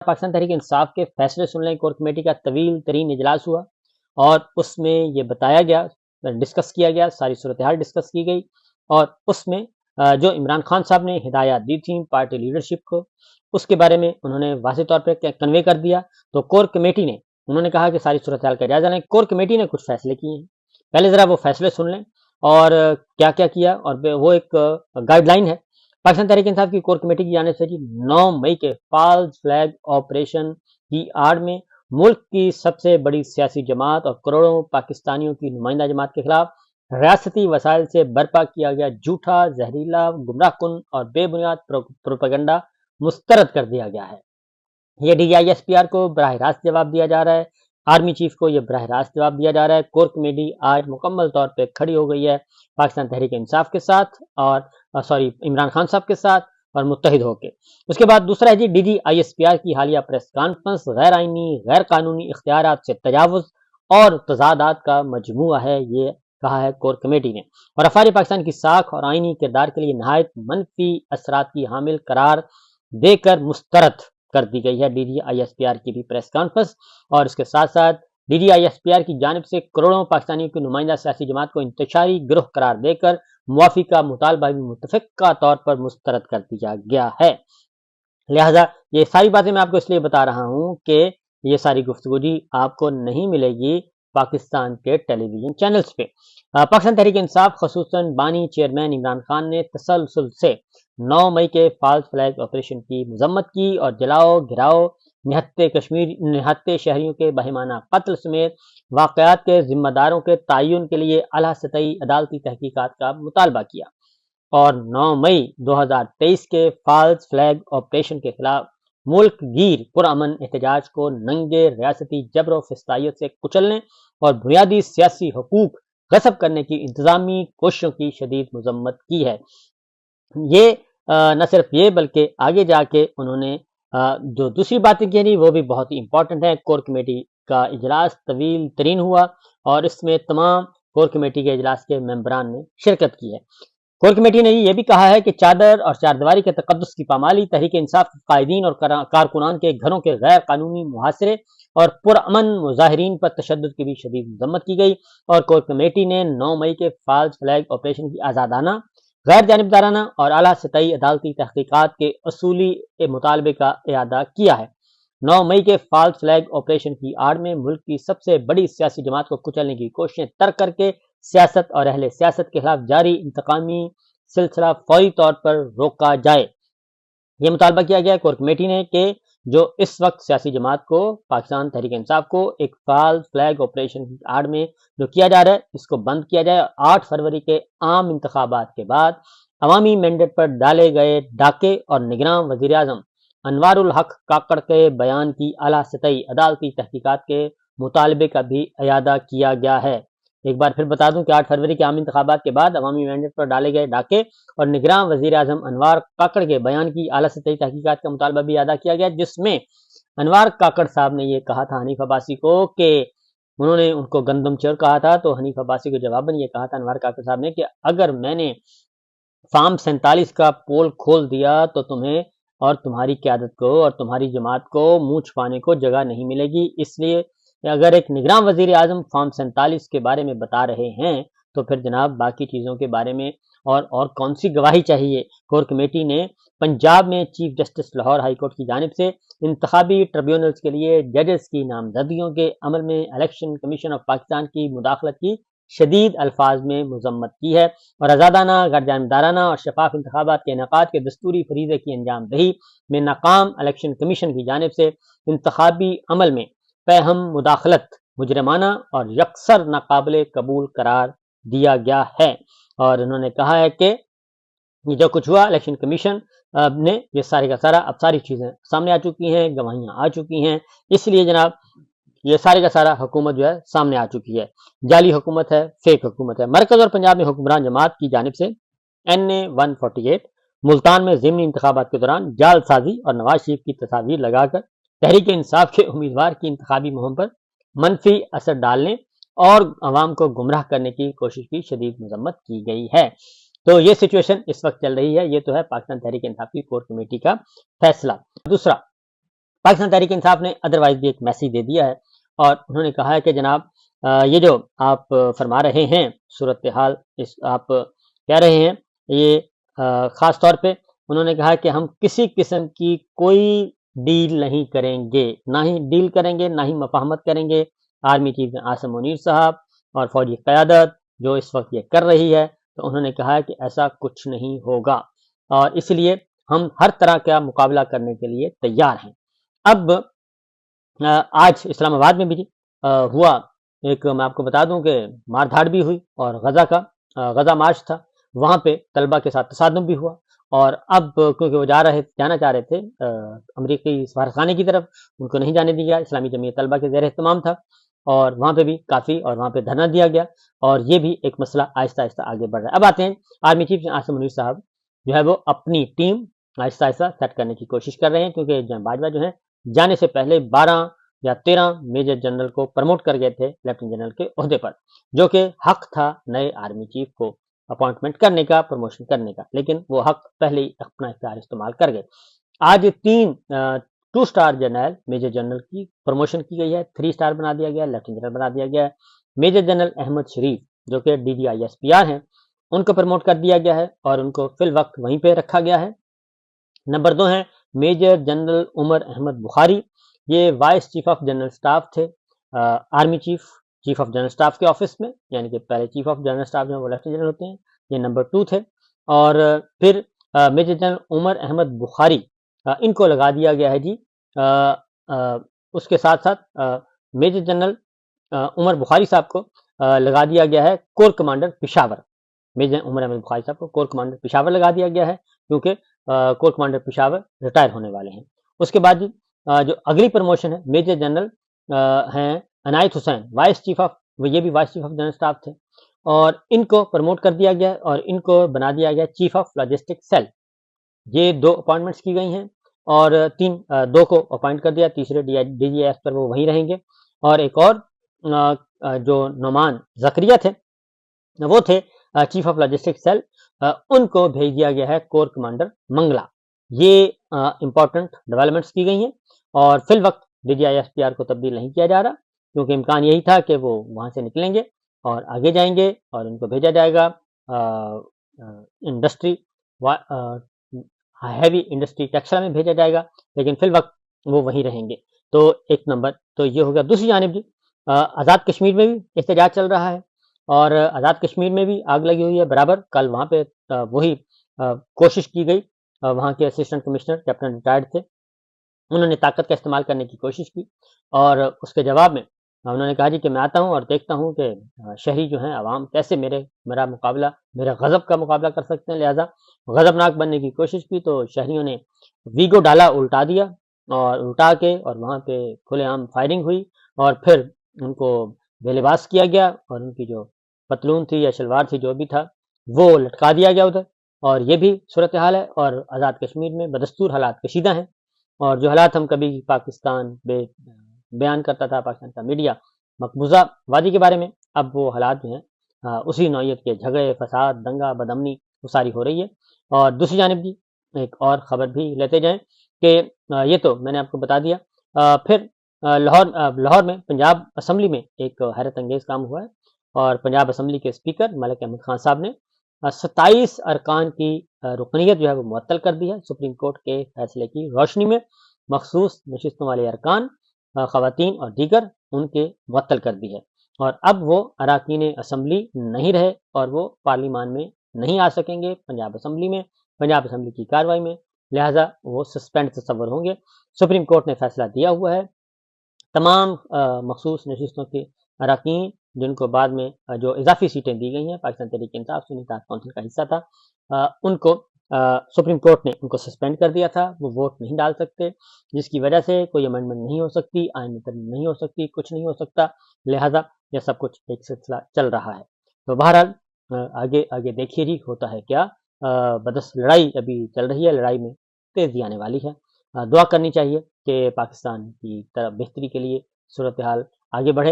پاکستان تحریک انصاف کے فیصلے سن لیں۔ کور کمیٹی کا طویل ترین اجلاس ہوا اور اس میں یہ بتایا گیا، ڈسکس کیا گیا، ساری صورتحال ڈسکس کی گئی، اور اس میں جو عمران خان صاحب نے ہدایات دی تھیں پارٹی لیڈرشپ کو، اس کے بارے میں انہوں نے واضح طور پہ کنوے کر دیا۔ تو کور کمیٹی نے، انہوں نے کہا کہ ساری صورتحال کا جائزہ لیں۔ کور کمیٹی نے کچھ فیصلے کیے ہیں، پہلے ذرا وہ فیصلے سن لیں اور کیا کیا کیا، اور وہ ایک گائیڈ لائن ہے پاکستان تحریک انصاف کی کور کمیٹی کی جانب سے 9 مئی کے فالس فلیگ آپریشن کی آڑ میں ملک کی سب سے بڑی سیاسی جماعت اور کروڑوں پاکستانیوں کی نمائندہ جماعت کے خلاف ریاستی وسائل سے برپا کیا گیا جھوٹا، زہریلا، گمراہ کن اور بے بنیاد پروپیگنڈا مسترد کر دیا گیا ہے۔ یہ D I S P are کو براہ راست جواب دیا جا رہا ہے، آرمی چیف کو یہ براہ راست جواب دیا جا رہا ہے۔ کور کمیٹی آج مکمل طور پہ کھڑی ہو گئی ہے پاکستان تحریک انصاف کے ساتھ اور عمران خان صاحب کے ساتھ اور متحد ہو کے۔ اس کے بعد دوسرا ہے D G I S P R کی حالیہ پریس کانفرنس غیر آئینی، غیر قانونی اختیارات سے تجاوز اور تضادات کا مجموعہ ہے، یہ کہا ہے کور کمیٹی نے، اور افواج پاکستان کی ساکھ اور آئینی کردار کے لیے نہایت منفی اثرات کی حامل قرار دے کر مسترد کر دی گئی ہے D G I S P R کی بھی پریس کانفرنس۔ اور اس کے ساتھ ساتھ D G I S P R کی جانب سے کروڑوں پاکستانیوں کی نمائندہ سیاسی جماعت کو انتشاری گروہ قرار دے کر معافی کا مطالبہ بھی متفقہ طور پر مسترد کر دیا گیا ہے۔ لہٰذا یہ ساری باتیں میں آپ کو اس لیے بتا رہا ہوں کہ یہ ساری گفتگو آپ کو نہیں ملے گی پاکستان کے ٹیلی ویژن چینلز پہ۔ پاکستان تحریک انصاف خصوصاً بانی چیئرمین عمران خان نے تسلسل سے 9 مئی کے فالس فلیگ آپریشن کی مذمت کی اور جلاؤ، گھراؤ، نہتے شہریوں کے بہیمانہ قتل سمیت واقعات کے ذمہ داروں کے تعین کے لیے اعلیٰ سطحی عدالتی تحقیقات کا مطالبہ کیا، اور 9 مئی 2023 کے فالس فلیگ آپریشن کے خلاف ملک گیر پرامن احتجاج کو ننگے ریاستی جبر و فسطائیت سے کچلنے اور بنیادی سیاسی حقوق غصب کرنے کی انتظامی کوششوں کی شدید مذمت کی ہے۔ یہ نہ صرف یہ بلکہ آگے جا کے انہوں نے جو دوسری باتیں کہی وہ بھی بہت ہی امپورٹنٹ ہے۔ کور کمیٹی کا اجلاس طویل ترین ہوا اور اس میں تمام کور کمیٹی کے اجلاس کے ممبران نے شرکت کی ہے۔ کور کمیٹی نے یہ بھی کہا ہے کہ چادر اور چاردیواری کے تقدس کی پامالی، تحریک انصاف کے قائدین اور کارکنان کے گھروں کے غیر قانونی محاصرے اور پرامن مظاہرین پر تشدد کی بھی شدید مذمت کی گئی، اور کور کمیٹی نے 9 مئی کے فالس فلیگ آپریشن کی آزادانہ، غیر جانبدارانہ اور اعلیٰ سطحی عدالتی تحقیقات کے اصولی مطالبے کا اعادہ کیا ہے۔ 9 مئی کے فالس فلیگ آپریشن کی آڑ میں ملک کی سب سے بڑی سیاسی جماعت کو کچلنے کی کوششیں ترک کر کے سیاست اور اہل سیاست کے خلاف جاری انتقامی سلسلہ فوری طور پر روکا جائے۔ یہ مطالبہ کیا گیا کور کمیٹی نے کہ جو اس وقت سیاسی جماعت کو، پاکستان تحریک انصاف کو ایک فالس فلیگ آپریشن کی آڑ میں جو کیا جا رہا ہے اس کو بند کیا جائے۔ 8 فروری کے عام انتخابات کے بعد عوامی مینڈیٹ پر ڈالے گئے ڈاکے اور نگراں وزیر اعظم انوار الحق کاکڑ کے بیان کی اعلیٰ سطحی عدالتی تحقیقات کے مطالبے کا بھی اعادہ کیا گیا ہے۔ ایک بار پھر بتا دوں کہ 8 فروری کے عام انتخابات کے بعد عوامی مینڈیٹ پر ڈالے گئے ڈاکے اور نگراں وزیر اعظم انوار کاکڑ کے بیان کی اعلیٰ سطحی تحقیقات کا مطالبہ بھی ادا کیا گیا، جس میں انوار کاکڑ صاحب نے یہ کہا تھا حنیف عباسی کو کہ انہوں نے ان کو گندم چور کہا تھا، تو حنیف عباسی کو جواباً یہ کہا تھا انوار کاکڑ صاحب نے کہ اگر میں نے فارم 47 کا پول کھول دیا تو تمہیں اور تمہاری قیادت کو اور تمہاری جماعت کو منہ چھپانے کو جگہ نہیں ملے گی، اس لیے اگر ایک نگراں وزیر اعظم فارم 47 کے بارے میں بتا رہے ہیں تو پھر جناب باقی چیزوں کے بارے میں اور کون سی گواہی چاہیے۔ کور کمیٹی نے پنجاب میں chief justice Lahore high court کی جانب سے انتخابی ٹریبیونلز کے لیے ججز کی نامزدگیوں کے عمل میں الیکشن کمیشن آف پاکستان کی مداخلت کی شدید الفاظ میں مذمت کی ہے، اور آزادانہ، غیر جانبدارانہ اور شفاف انتخابات کے انعقاد کے دستوری فریضے کی انجام دہی میں ناکام الیکشن کمیشن کی جانب سے انتخابی عمل میں پیہم مداخلت مجرمانہ اور یکسر ناقابل قبول قرار دیا گیا ہے۔ اور انہوں نے کہا ہے کہ یہ جو کچھ ہوا الیکشن کمیشن نے یہ سارے کا سارا اب ساری چیزیں سامنے آ چکی ہیں، گواہیاں آ چکی ہیں، اس لیے جناب یہ سارے کا سارا حکومت جو ہے سامنے آ چکی ہے، جعلی حکومت ہے، فیک حکومت ہے۔ مرکز اور پنجاب میں حکمران جماعت کی جانب سے NA 148 ملتان میں ضمنی انتخابات کے دوران جعل سازی اور نواز شریف کی تصاویر لگا کر تحریک انصاف کے امیدوار کی انتخابی مہم پر منفی اثر ڈالنے اور عوام کو گمراہ کرنے کی کوشش کی شدید مذمت کی گئی ہے۔ تو یہ سچویشن اس وقت چل رہی ہے، یہ تو ہے پاکستان تحریک انصاف کی کور کمیٹی کا فیصلہ۔ دوسرا پاکستان تحریک انصاف نے ادروائز بھی ایک میسیج دے دیا ہے اور انہوں نے کہا ہے کہ جناب یہ جو آپ فرما رہے ہیں صورتحال آپ کہہ رہے ہیں یہ خاص طور پہ انہوں نے کہا کہ ہم کسی قسم کی کوئی ڈیل نہیں کریں گے، نہ ہی ڈیل کریں گے نہ ہی مفاہمت کریں گے آرمی چیف عاصم منیر صاحب اور فوجی قیادت جو اس وقت یہ کر رہی ہے، تو انہوں نے کہا کہ ایسا کچھ نہیں ہوگا اور اس لیے ہم ہر طرح کا مقابلہ کرنے کے لیے تیار ہیں۔ اب آج اسلام آباد میں بھی ہوا ایک، میں آپ کو بتا دوں کہ مار دھاڑ بھی ہوئی اور غزہ مارچ تھا، وہاں پہ طلبہ کے ساتھ تصادم بھی ہوا اور اب کیونکہ وہ جانا چاہ رہے تھے امریکی سفارتخانے کی طرف، ان کو نہیں جانے دیا، اسلامی جمعیت طلبہ کے زیر اہتمام تھا اور وہاں پہ بھی کافی اور وہاں پہ دھرنا دیا گیا اور یہ بھی ایک مسئلہ آہستہ آہستہ آگے بڑھ رہا ہے۔ اب آتے ہیں آرمی چیف عاصم منیر صاحب جو ہے وہ اپنی ٹیم آہستہ آہستہ سیٹ کرنے کی کوشش کر رہے ہیں، کیونکہ باجوہ جو ہے جانے سے پہلے 12 یا 13 میجر جنرل کو پروموٹ کر گئے تھے لیفٹیننٹ جنرل کے عہدے پر، جو کہ حق تھا نئے آرمی چیف کو اپوائنٹمنٹ کرنے کا، پروموشن کرنے کا، لیکن وہ حق پہلے ہی اپنا اختیار استعمال کر گئے۔ آج 3 2 اسٹار جنرل میجر جنرل کی پروموشن کی گئی ہے، 3 اسٹار بنا دیا گیا ہے، لیفٹیننٹ جنرل بنا دیا گیا ہے۔ میجر جنرل احمد شریف جو کہ DDISPR ہیں، ان کو پروموٹ کر دیا گیا ہے اور ان کو فی الوقت وہیں پہ رکھا گیا ہے۔ نمبر 2 ہیں میجر جنرل عمر احمد بخاری، یہ vice chief of general staff تھے army chief of general staff کے آفس میں، یعنی کہ پہلے چیف آف جنرل سٹاف جو وہ لیفٹیننٹ جنرل ہوتے ہیں، یہ نمبر 2 تھے۔ اور پھر میجر جنرل عمر احمد بخاری ان کو لگا دیا گیا ہے جی اس کے ساتھ ساتھ میجر جنرل عمر بخاری صاحب کو لگا دیا گیا ہے کور کمانڈر پشاور۔ میجر عمر احمد بخاری صاحب کو کور کمانڈر پشاور لگا دیا گیا ہے، کیونکہ کور کمانڈر پشاور ریٹائر ہونے والے ہیں۔ اس کے بعد جو اگلی پروموشن ہے میجر جنرل ہیں عنایت حسین، وائس چیف آف، یہ بھی voice chief of general staff تھے اور ان کو پروموٹ کر دیا گیا اور ان کو بنا دیا گیا چیف آف لاجسٹک سیل۔ یہ 2 اپوائنٹمنٹس کی گئی ہیں اور 2 کو اپوائنٹ کر دیا، تیسرے DGIS پر وہ وہیں رہیں گے۔ اور ایک اور جو نعمان زکریا تھے وہ تھے چیف آف لاجسٹک سیل، ان کو بھیج دیا گیا ہے کور کمانڈر منگلا۔ یہ امپورٹنٹ ڈیولپمنٹس کی گئی ہیں اور فی الوقت DGISPR کو تبدیل نہیں کیا جا رہا، کیونکہ امکان یہی تھا کہ وہ وہاں سے نکلیں گے اور آگے جائیں گے اور ان کو بھیجا جائے گا انڈسٹری ہیوی انڈسٹری ٹیکسلا میں بھیجا جائے گا، لیکن فی الوقت وہ وہیں رہیں گے۔ تو ایک نمبر تو یہ ہوگا۔ دوسری جانب جی آزاد کشمیر میں بھی احتجاج چل رہا ہے اور آزاد کشمیر میں بھی آگ لگی ہوئی ہے برابر۔ کل وہاں پہ وہی کوشش کی گئی، وہاں کے اسسٹنٹ کمشنر کیپٹن ریٹائرڈ تھے، انہوں نے طاقت کا استعمال کرنے کی کوشش کی اور اس کے جواب میں انہوں نے کہا جی کہ میں آتا ہوں اور دیکھتا ہوں کہ شہری جو ہیں عوام کیسے میرا مقابلہ، میرے غضب کا مقابلہ کر سکتے ہیں، لہٰذا غضبناک بننے کی کوشش کی تو شہریوں نے ویگو ڈالا، الٹا دیا اور الٹا کے اور وہاں پہ کھلے عام فائرنگ ہوئی اور پھر ان کو بے لباس کیا گیا اور ان کی جو پتلون تھی یا شلوار تھی جو بھی تھا وہ لٹکا دیا گیا ادھر، اور یہ بھی صورتحال ہے۔ اور آزاد کشمیر میں بدستور حالات کشیدہ ہیں اور جو حالات ہم کبھی پاکستان بیان کرتا تھا پاکستان کا میڈیا مقبوضہ وادی کے بارے میں، اب وہ حالات جو ہیں اسی نوعیت کے جھگڑے، فساد، دنگا، بدامنی وہ ساری ہو رہی ہے۔ اور دوسری جانب جی ایک اور خبر بھی لیتے جائیں کہ یہ تو میں نے آپ کو بتا دیا۔ پھر لاہور میں پنجاب اسمبلی میں ایک حیرت انگیز کام ہوا ہے اور پنجاب اسمبلی کے اسپیکر ملک احمد خان صاحب نے 27 ارکان کی رکنیت جو ہے وہ معطل کر دی ہے سپریم کورٹ کے فیصلے کی روشنی میں۔ مخصوص نشستوں والے ارکان، خواتین اور دیگر ان کے معطل کر دی ہے اور اب وہ اراکین اسمبلی نہیں رہے اور وہ پارلیمان میں نہیں آ سکیں گے، پنجاب اسمبلی کی کارروائی میں، لہٰذا وہ سسپینڈ تصور ہوں گے۔ سپریم کورٹ نے فیصلہ دیا ہوا ہے تمام مخصوص نشستوں کے اراکین جن کو بعد میں جو اضافی سیٹیں دی گئی ہیں پاکستان تحریک انصاف سنی اتحاد کونسل کا حصہ تھا، ان کو سپریم کورٹ نے ان کو سسپینڈ کر دیا تھا، وہ ووٹ نہیں ڈال سکتے، جس کی وجہ سے کوئی امینڈمنٹ نہیں ہو سکتی، آئین میں ترمیم نہیں ہو سکتی، کچھ نہیں ہو سکتا، لہٰذا یہ سب کچھ ایک سلسلہ چل رہا ہے۔ تو بہرحال آگے دیکھیے جی ہوتا ہے کیا۔ بدس لڑائی ابھی چل رہی ہے، لڑائی میں تیزی آنے والی ہے۔ دعا کرنی چاہیے کہ پاکستان کی طرف بہتری کے لیے صورتحال آگے بڑھے۔